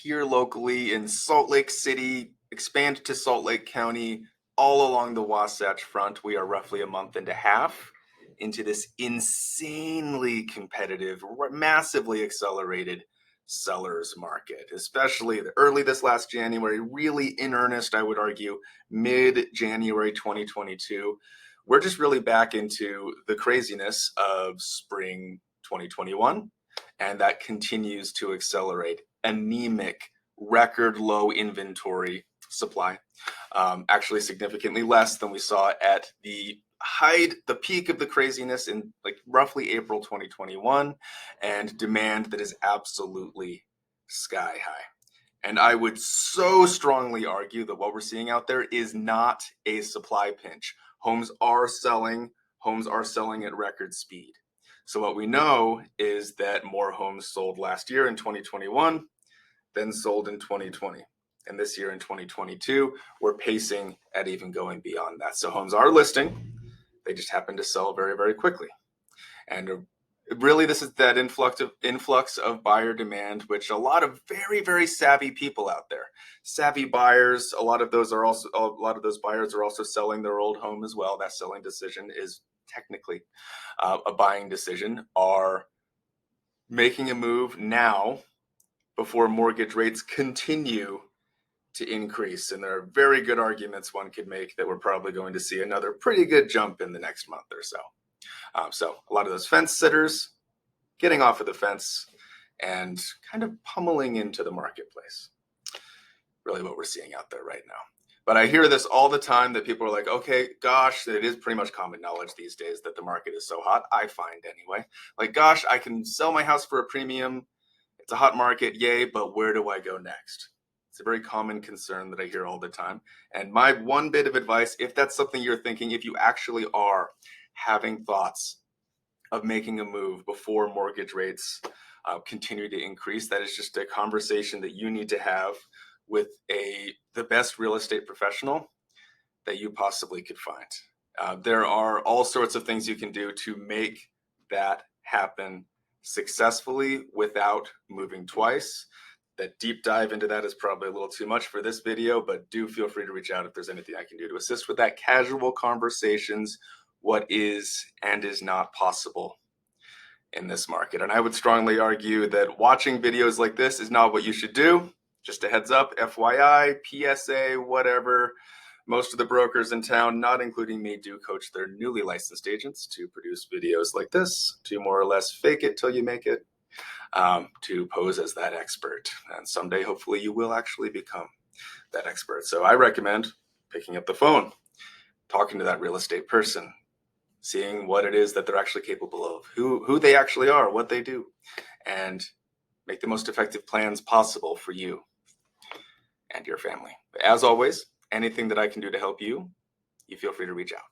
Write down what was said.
here locally in Salt Lake City, expand to Salt Lake County, all along the Wasatch Front. We are roughly a month and a half into this insanely competitive, massively accelerated sellers market, especially early this last January, really in earnest, I would argue, mid-January 2022. We're just really back into the craziness of spring 2021, and that continues to accelerate. Anemic, record low inventory supply, actually significantly less than we saw at the peak of the craziness in like roughly April 2021, and demand that is absolutely sky high. And I would so strongly argue that what we're seeing out there is not a supply pinch. Homes are selling at record speed. So what we know is that more homes sold last year in 2021 than sold in 2020. And this year in 2022, we're pacing at even going beyond that. So homes are listing. They just happen to sell very, very quickly. And really, this is that influx of buyer demand, which a lot of very, very savvy people out there, savvy buyers, a lot of those buyers are also selling their old home as well. That selling decision is technically a buying decision, are making a move now before mortgage rates continue to increase. And there are very good arguments one could make that we're probably going to see another pretty good jump in the next month or so. So a lot of those fence sitters getting off of the fence and kind of pummeling into the marketplace. Really what we're seeing out there right now. But I hear this all the time that people are like, okay, gosh, it is pretty much common knowledge these days that the market is so hot. I find anyway, like, gosh, I can sell my house for a premium. It's a hot market, yay, but where do I go next? It's a very common concern that I hear all the time. And my one bit of advice, if that's something you're thinking, if you actually are having thoughts of making a move before mortgage rates continue to increase, that is just a conversation that you need to have with the best real estate professional that you possibly could find. There are all sorts of things you can do to make that happen successfully without moving twice. That deep dive into that is probably a little too much for this video, but do feel free to reach out if there's anything I can do to assist with that. Casual conversations, what is and is not possible in this market. And I would strongly argue that watching videos like this is not what you should do. Just a heads up, FYI, PSA, whatever. Most of the brokers in town, not including me, do coach their newly licensed agents to produce videos like this, to more or less fake it till you make it, to pose as that expert. And someday, hopefully, you will actually become that expert. So I recommend picking up the phone, talking to that real estate person, seeing what it is that they're actually capable of, who they actually are, what they do, and make the most effective plans possible for you and your family. But as always, anything that I can do to help you, you feel free to reach out.